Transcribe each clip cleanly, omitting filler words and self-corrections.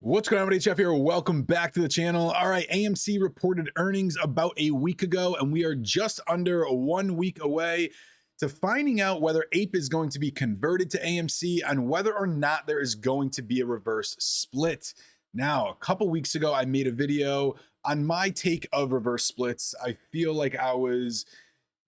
What's going on, everybody? Jeff here. Welcome back to the channel. All right, AMC reported earnings about a week ago, and we are just under 1 week away to finding out whether APE is going to be converted to AMC and whether or not there is going to be a reverse split. Now, a couple weeks ago, I made a video on my take of reverse splits. I feel like I was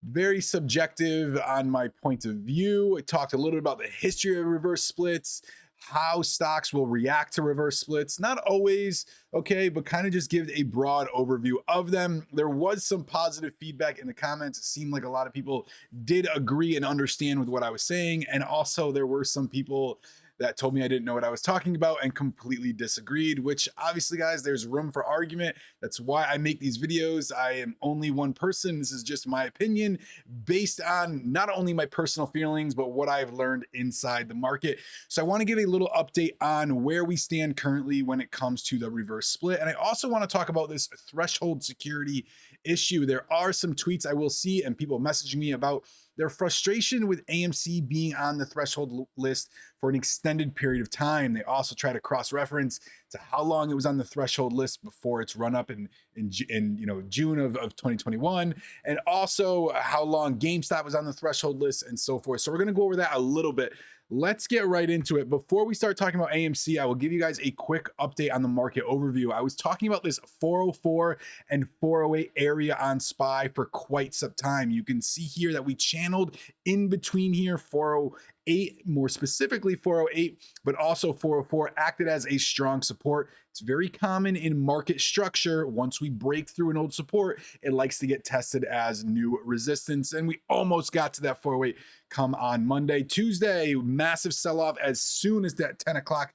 very subjective on my point of view. I talked a little bit about the history of reverse splits, how stocks will react to reverse splits. Not always, okay, but kind of just give a broad overview of them. There was some positive feedback in the comments. It seemed like a lot of people did agree and understand with what I was saying. And also, there were some people that told me I didn't know what I was talking about and completely disagreed, which obviously, guys, there's room for argument. That's why I make these videos. I am only one person. This is just my opinion based on not only my personal feelings, but what I've learned inside the market. So I want to give a little update on where we stand currently when it comes to the reverse split. And I also want to talk about this threshold security issue. There are some tweets I will see and people messaging me about their frustration with AMC being on the threshold list for an extended period of time. They also try to cross-reference to how long it was on the threshold list before its run up in June of 2021, and also how long GameStop was on the threshold list and so forth. So we're going to go over that a little bit. Let's get right into it. Before we start talking about AMC, I will give you guys a quick update on the market overview. I was talking about this 404 and 408 area on SPY for quite some time. You can see here that we channeled in between here, 408, more specifically 408, but also 404 acted as a strong support. It's very common in market structure. Once we break through an old support, it likes to get tested as new resistance. And we almost got to that 408 come on Monday. Tuesday, massive sell-off as soon as that 10 o'clock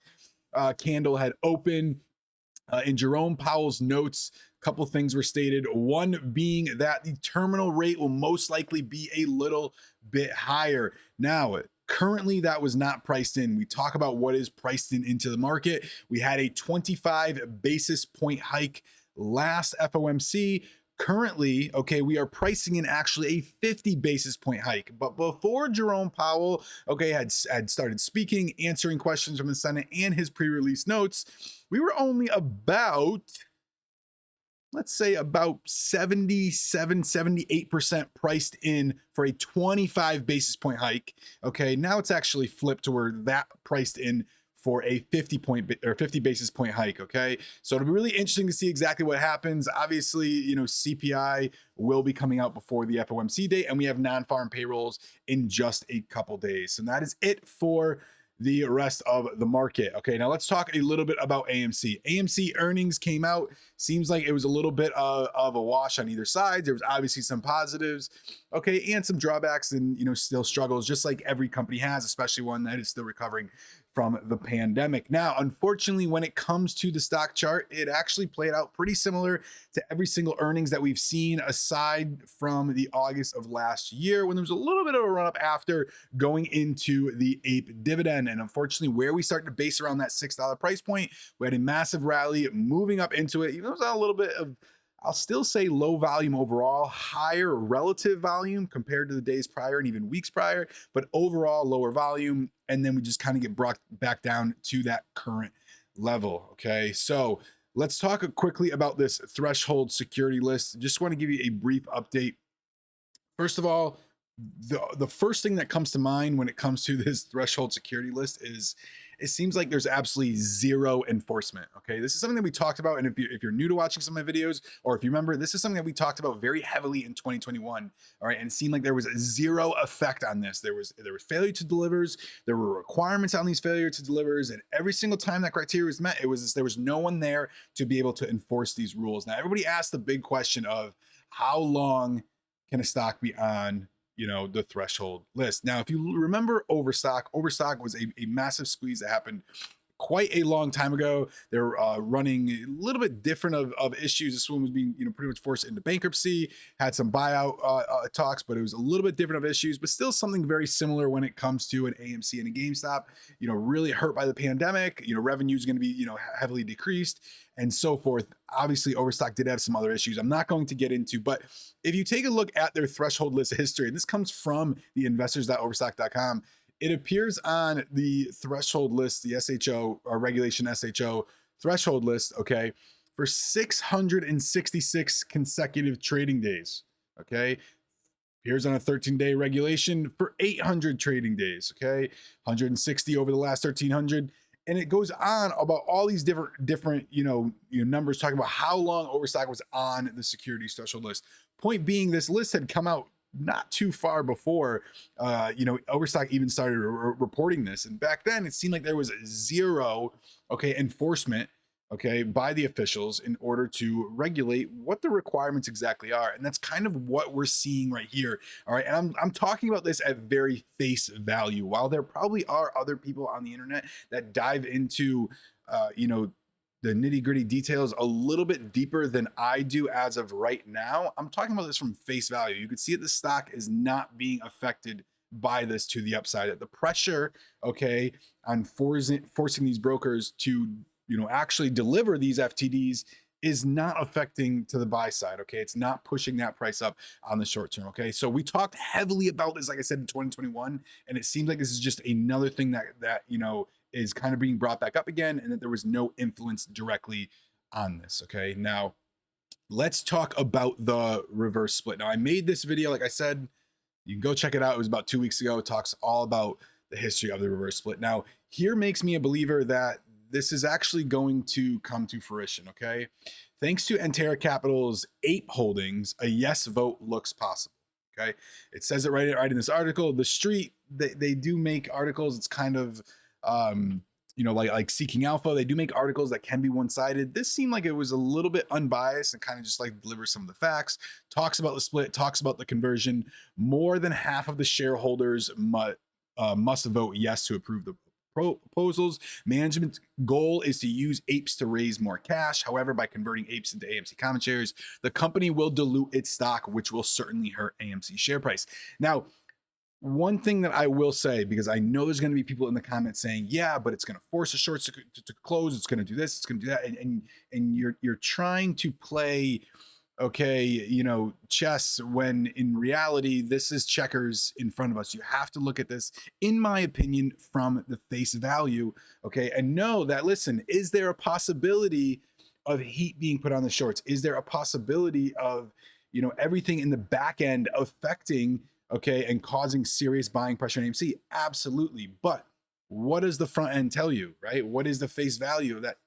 candle had opened. In Jerome Powell's notes, a couple things were stated. One being that the terminal rate will most likely be a little bit higher. Now, currently, that was not priced in. We talk about what is priced in into the market. We had a 25 basis point hike last FOMC. Currently, okay, we are pricing in actually a 50 basis point hike. But before Jerome Powell, okay, had started speaking, answering questions from the Senate and his pre-release notes, we were only about, let's say, about 78% priced in for a 25 basis point hike. Okay, now it's actually flipped to where that priced in for a 50 basis point hike. Okay, so it'll be really interesting to see exactly what happens. Obviously, CPI will be coming out before the FOMC date, and we have non-farm payrolls in just a couple days. And that is it for the rest of the market. Okay, now let's talk a little bit about AMC. AMC earnings came out. Seems like it was a little bit of a wash on either side. There was obviously some positives, okay, and some drawbacks, and still struggles, just like every company has, especially one that is still recovering from the pandemic. Now, unfortunately, when it comes to the stock chart, it actually played out pretty similar to every single earnings that we've seen, aside from the August of last year, when there was a little bit of a run up after going into the APE dividend. And unfortunately, where we started to base around that $6 price point, we had a massive rally moving up into it. Even though it was on a little bit of, I'll still say, low volume overall, higher relative volume compared to the days prior and even weeks prior, but overall lower volume. And then we just kind of get brought back down to that current level. Okay, so let's talk quickly about this threshold security list. Just want to give you a brief update. First of all, the first thing that comes to mind when it comes to this threshold security list is it seems like there's absolutely zero enforcement. Okay, this is something that we talked about, and if you're new to watching some of my videos, or if you remember, this is something that we talked about very heavily in 2021. All right, and it seemed like there was zero effect on this. There was failure to delivers, there were requirements on these failure to delivers, and every single time that criteria was met, there was no one there to be able to enforce these rules. Now, everybody asked the big question of how long can a stock be on the threshold list. Now, if you remember Overstock was a massive squeeze that happened quite a long time ago. They're running a little bit different of issues. This one was being, pretty much forced into bankruptcy, had some buyout talks, but it was a little bit different of issues, but still something very similar when it comes to an AMC and a GameStop, really hurt by the pandemic. Revenue is going to be, heavily decreased and so forth. Obviously, Overstock did have some other issues I'm not going to get into, but if you take a look at their threshold list history, and this comes from the investors.overstock.com, it appears on the threshold list, the SHO or regulation SHO threshold list, okay, for 666 consecutive trading days. Okay. Here's on a 13-day regulation for 800 trading days. Okay. 160 over the last 1300. And it goes on about all these different, numbers talking about how long Overstock was on the securities threshold list. Point being, this list had come out not too far before, Overstock even started reporting this. And back then it seemed like there was zero, enforcement, by the officials in order to regulate what the requirements exactly are. And that's kind of what we're seeing right here. All right. And I'm talking about this at very face value. While there probably are other people on the internet that dive into, the nitty gritty details a little bit deeper than I do as of right now, I'm talking about this from face value. You can see that the stock is not being affected by this to the upside. That the pressure, on forcing these brokers to, actually deliver these FTDs is not affecting to the buy side. It's not pushing that price up on the short term. So we talked heavily about this, like I said, in 2021, and it seems like this is just another thing that is kind of being brought back up again, and that there was no influence directly on this. Now let's talk about the reverse split. Now I made this video, like I said, you can go check it out. It was about 2 weeks ago. It talks all about the history of the reverse split. Now here makes me a believer that this is actually going to come to fruition. Thanks to Antera Capital's ape holdings, a yes vote looks possible. It says it right in this article. The Street, they do make articles. It's kind of like Seeking Alpha. They do make articles that can be one-sided. This seemed like it was a little bit unbiased and kind of just like delivers some of the facts, talks about the split, talks about the conversion. More than half of the shareholders must vote yes to approve the proposals. Management's goal is to use apes to raise more cash. However, by converting apes into AMC common shares, the company will dilute its stock, which will certainly hurt AMC share price. Now, one thing that I will say, because I know there's going to be people in the comments saying, yeah, but it's going to force the shorts to close. It's going to do this. It's going to do that. And you're trying to play, chess, when in reality, this is checkers in front of us. You have to look at this, in my opinion, from the face value. And know that, listen, is there a possibility of heat being put on the shorts? Is there a possibility of, everything in the back end affecting, and causing serious buying pressure on AMC? Absolutely. But what does the front end tell you, right? What is the face value of that?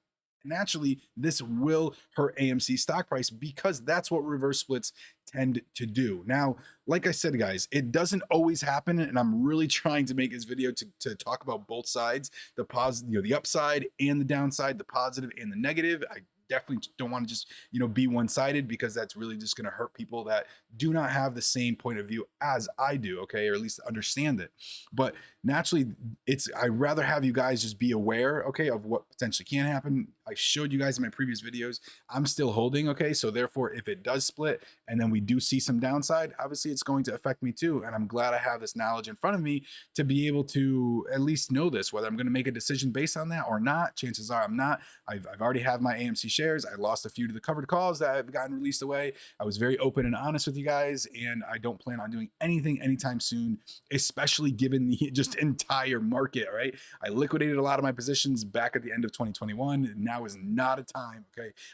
Naturally, this will hurt AMC stock price, because that's what reverse splits tend to do. Now, like I said, guys, it doesn't always happen, and I'm really trying to make this video to talk about both sides, the positive, the upside and the downside, the positive and the negative. I definitely don't want to just be one-sided, because that's really just going to hurt people that do not have the same point of view as I do, or at least understand it. But naturally, I'd rather have you guys just be aware, of what potentially can happen. I showed you guys in my previous videos, I'm still holding, so therefore, if it does split and then we do see some downside, obviously it's going to affect me too. And I'm glad I have this knowledge in front of me to be able to at least know this. Whether I'm going to make a decision based on that or not, chances are I'm not. I've already have my AMC shares. I lost a few to the covered calls that have gotten released away. I was very open and honest with you guys, and I don't plan on doing anything anytime soon, especially given the just entire market, right? I liquidated a lot of my positions back at the end of 2021. Now is not a time,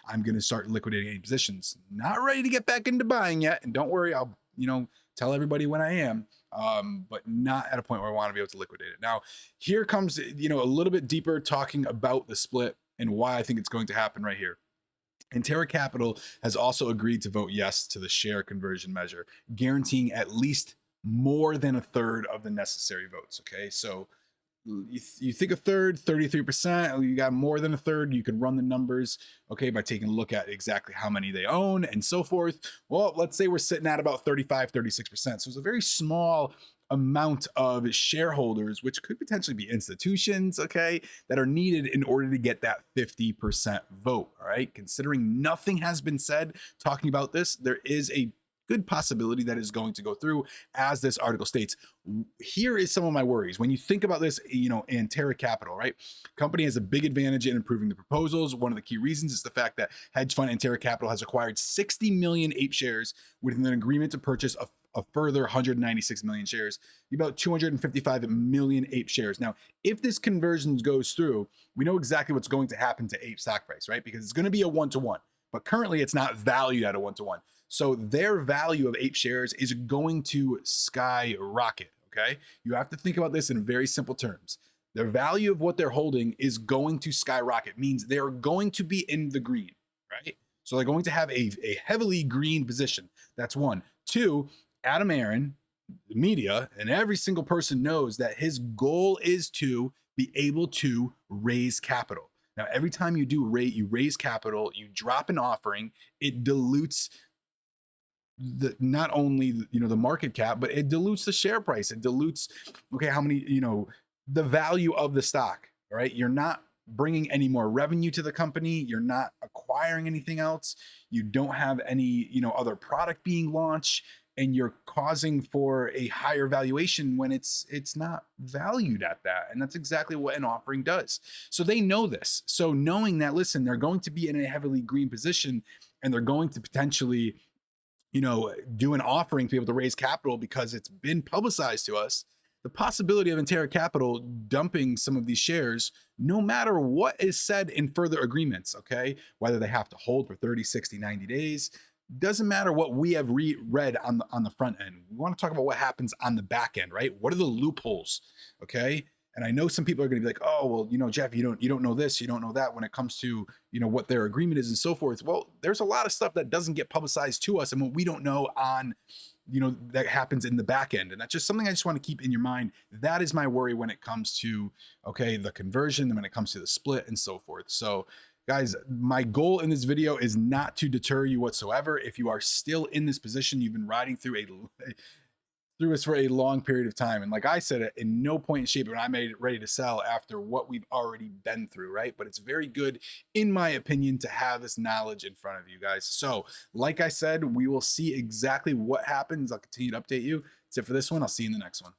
I'm going to start liquidating any positions. Not ready to get back into buying yet, and don't worry, I'll, tell everybody when I am, but not at a point where I want to be able to liquidate it. Now, here comes, a little bit deeper talking about the split and why I think it's going to happen right here. Antera Capital has also agreed to vote yes to the share conversion measure, guaranteeing at least more than a third of the necessary votes. So you think a third, 33%, you got more than a third, you can run the numbers, by taking a look at exactly how many they own and so forth. Well, let's say we're sitting at about 35, 36%. So it's a very small amount of shareholders, which could potentially be institutions, that are needed in order to get that 50% vote. All right. Considering nothing has been said talking about this, there is a good possibility that is going to go through, as this article states. Here is some of my worries. When you think about this, Antera Capital, right? Company has a big advantage in improving the proposals. One of the key reasons is the fact that hedge fund Antera Capital has acquired 60 million ape shares with an agreement to purchase a further 196 million shares, about 255 million Ape shares. Now, if this conversion goes through, we know exactly what's going to happen to Ape stock price, right? Because it's going to be a 1-to-1, but currently it's not valued at a 1-to-1. So their value of Ape shares is going to skyrocket. Okay, you have to think about this in very simple terms. The value of what they're holding is going to skyrocket, means they're going to be in the green, right? So they're going to have a heavily green position. That's one. Two, Adam Aaron, the media, and every single person knows that his goal is to be able to raise capital. Now, every time you raise capital, you drop an offering, it dilutes not only the market cap, but it dilutes the share price. It dilutes how many the value of the stock. All right, you're not bringing any more revenue to the company. You're not acquiring anything else. You don't have any other product being launched, and you're causing for a higher valuation when it's not valued at that. And that's exactly what an offering does. So they know this. So knowing that, listen, they're going to be in a heavily green position, and they're going to potentially do an offering to be able to raise capital because it's been publicized to us. The possibility of Intera Capital dumping some of these shares, no matter what is said in further agreements, okay, whether they have to hold for 30, 60, 90 days, doesn't matter what we have read on the front end. We want to talk about what happens on the back end, right? What are the loopholes, okay? And I know some people are going to be like, oh, well, Jeff, you don't know this, you don't know that when it comes to, what their agreement is and so forth. Well, there's a lot of stuff that doesn't get publicized to us and what we don't know on, that happens in the back end. And that's just something I just want to keep in your mind. That is my worry when it comes to, the conversion, and when it comes to the split and so forth. So guys, my goal in this video is not to deter you whatsoever. If you are still in this position, you've been riding through us for a long period of time. And like I said, in no point in shape when I made it ready to sell after what we've already been through, right? But it's very good, in my opinion, to have this knowledge in front of you guys. So like I said, we will see exactly what happens. I'll continue to update you. That's it for this one. I'll see you in the next one.